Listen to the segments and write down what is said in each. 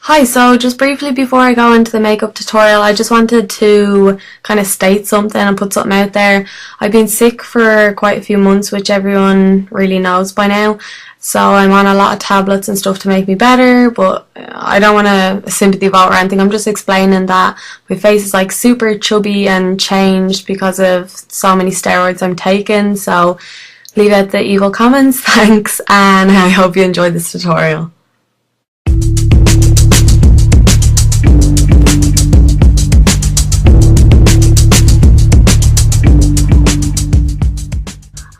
Hi, so just briefly before I go into the makeup tutorial, I just wanted to kind of state something and put something out there. I've been sick for quite a few months, which everyone really knows by now. So I'm on a lot of tablets and stuff to make me better, but I don't want a sympathy vote or anything. I'm just explaining that my face is like super chubby and changed because of so many steroids I'm taking. So leave out the evil comments, thanks, and I hope you enjoyed this tutorial.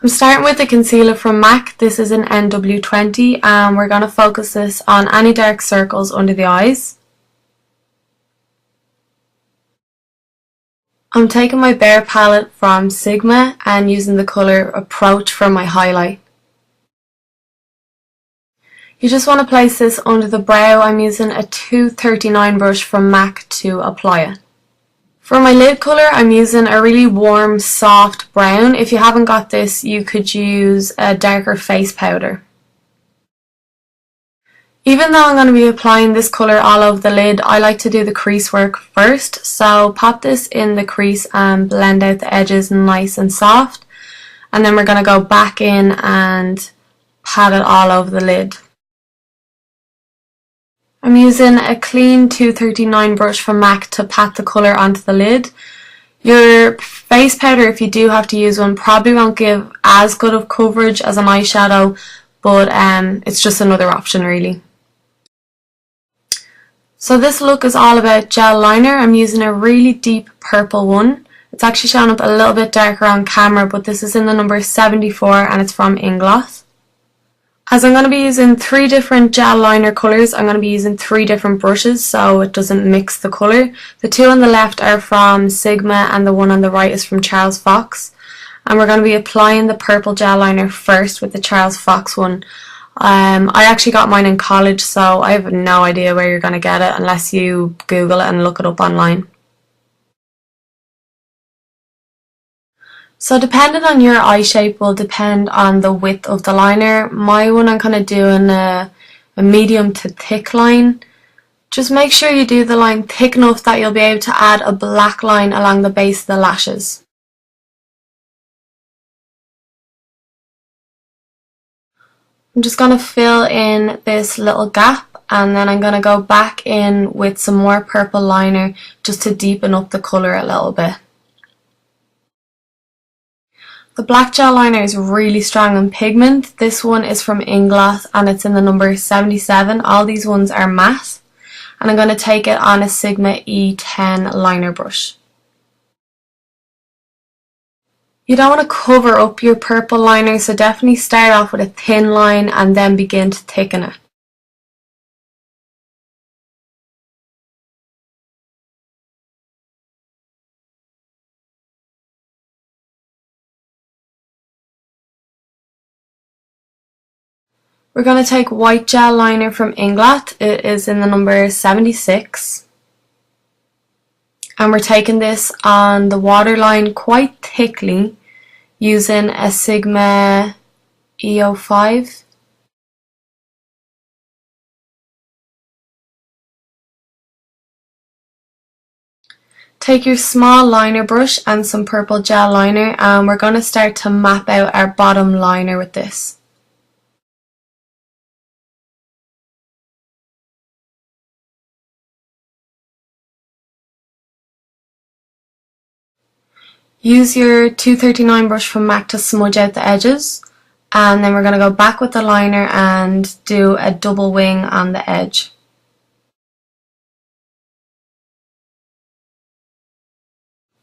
I'm starting with the concealer from MAC. This is an NW20 and we're going to focus this on any dark circles under the eyes. I'm taking my Bare palette from Sigma and using the colour Approach for my highlight. You just want to place this under the brow. I'm using a 239 brush from MAC to apply it. For my lid colour, I'm using a really warm, soft brown. If you haven't got this, you could use a darker face powder. Even though I'm going to be applying this colour all over the lid, I like to do the crease work first. So pop this in the crease and blend out the edges nice and soft. And then we're going to go back in and pat it all over the lid. I'm using a clean 239 brush from MAC to pat the colour onto the lid. Your face powder, if you do have to use one, probably won't give as good of coverage as an eyeshadow, but it's just another option really. So this look is all about gel liner. I'm using a really deep purple one. It's actually showing up a little bit darker on camera, but this is in the number 74 and it's from Ingloss. As I'm going to be using 3 different gel liner colours, I'm going to be using 3 different brushes so it doesn't mix the colour. The 2 on the left are from Sigma and the one on the right is from Charles Fox. And we're going to be applying the purple gel liner first with the Charles Fox one. I actually got mine in college, so I have no idea where you're going to get it unless you Google it and look it up online. So depending on your eye shape will depend on the width of the liner. My one, I'm kind of doing a medium to thick line. Just make sure you do the line thick enough that you'll be able to add a black line along the base of the lashes. I'm just going to fill in this little gap and then I'm going to go back in with some more purple liner just to deepen up the colour a little bit. The black gel liner is really strong in pigment. This one is from Ingloss and it's in the number 77. All these ones are matte. And I'm going to take it on a Sigma E10 liner brush. You don't want to cover up your purple liner, so definitely start off with a thin line and then begin to thicken it. We're going to take white gel liner from Ingloss. It is in the number 76. And we're taking this on the waterline quite thickly using a Sigma E05. Take your small liner brush and some purple gel liner and we're going to start to map out our bottom liner with this. Use your 239 brush from MAC to smudge out the edges and then we're going to go back with the liner and do a double wing on the edge.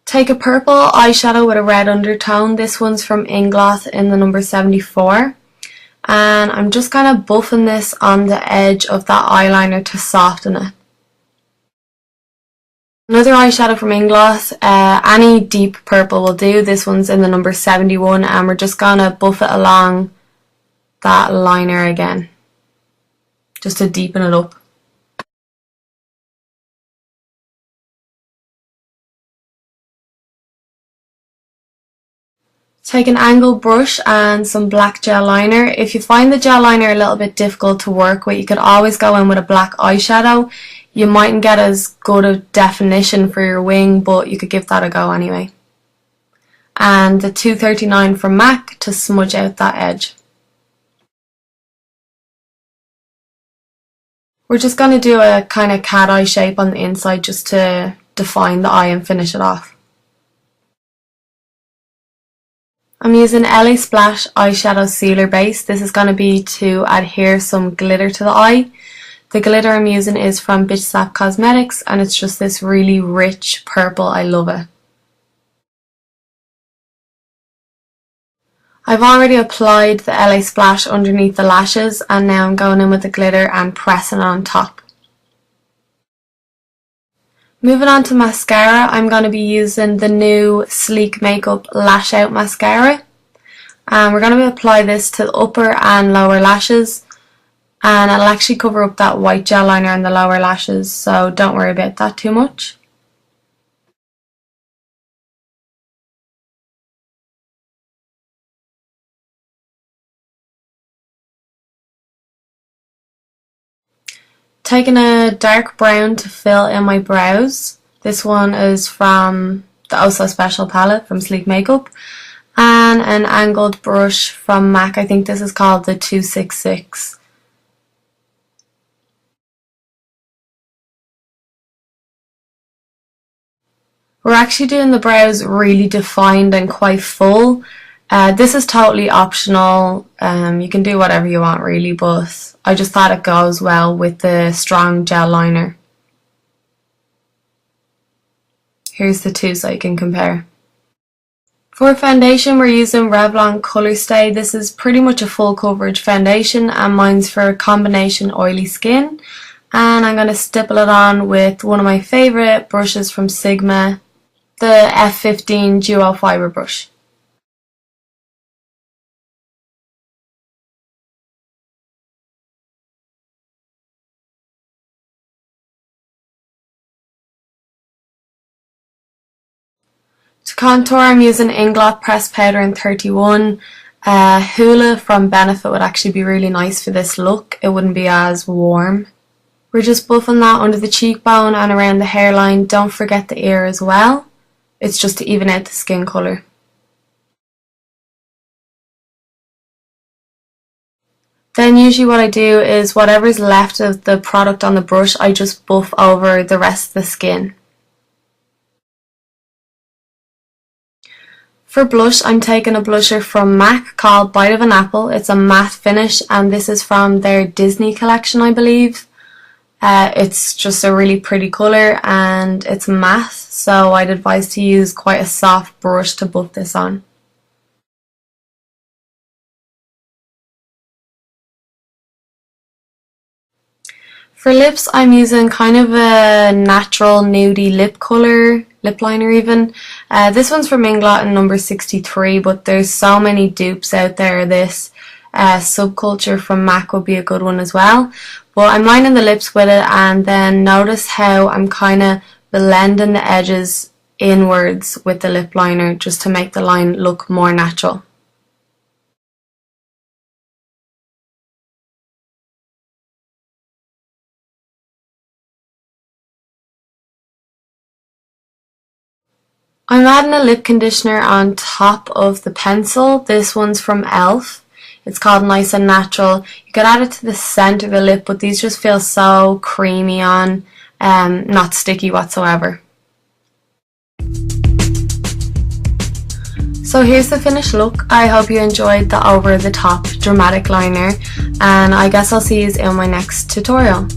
Take a purple eyeshadow with a red undertone. This one's from Ingloss in the number 74 and I'm just kind of buffing this on the edge of that eyeliner to soften it. Another eyeshadow from Ingloss, any deep purple will do. This one's in the number 71 and we're just going to buff it along that liner again, just to deepen it up. Take an angled brush and some black gel liner. If you find the gel liner a little bit difficult to work with, you could always go in with a black eyeshadow. You mightn't get as good a definition for your wing, but you could give that a go anyway. And the 239 from MAC to smudge out that edge. We're just going to do a kind of cat eye shape on the inside just to define the eye and finish it off. I'm using LA Splash eyeshadow sealer base. This is going to be to adhere some glitter to the eye. The glitter I'm using is from Bitch Slap Cosmetics and it's just this really rich purple. I love it. I've already applied the LA Splash underneath the lashes and now I'm going in with the glitter and pressing it on top. Moving on to mascara, I'm going to be using the new Sleek Makeup Lash Out Mascara. And we're going to apply this to the upper and lower lashes. And it'll actually cover up that white gel liner on the lower lashes, so don't worry about that too much. Taking a dark brown to fill in my brows. This one is from the Oh So Special palette from Sleek Makeup. And an angled brush from MAC. I think this is called the 266. We're actually doing the brows really defined and quite full. This is totally optional. You can do whatever you want really, but I just thought it goes well with the strong gel liner. Here's the two so you can compare. For foundation we're using Revlon Colour Stay. This is pretty much a full coverage foundation and mine's for combination oily skin. And I'm going to stipple it on with one of my favourite brushes from Sigma, the F15 Duo Fibre brush. To contour I'm using Inglot Pressed Powder in 31. Hoola from Benefit would actually be really nice for this look. It wouldn't be as warm. We're just buffing that under the cheekbone and around the hairline. Don't forget the ear as well. It's just to even out the skin colour. Then usually what I do is whatever's left of the product on the brush, I just buff over the rest of the skin. For blush, I'm taking a blusher from MAC called Bite of an Apple. It's a matte finish and this is from their Disney collection, I believe. It's just a really pretty colour and it's matte, so I'd advise to use quite a soft brush to buff this on. For lips, I'm using kind of a natural nudie lip colour, lip liner even. This one's from Inglot in number 63, but there's so many dupes out there. This Subculture from MAC would be a good one as well. But I'm lining the lips with it and then notice how I'm kind of blending the edges inwards with the lip liner just to make the line look more natural. I'm adding a lip conditioner on top of the pencil. This one's from ELF. It's called Nice and Natural. You could add it to the centre of the lip, but these just feel so creamy on, not sticky whatsoever. So here's the finished look. I hope you enjoyed the over the top dramatic liner and I guess I'll see you in my next tutorial.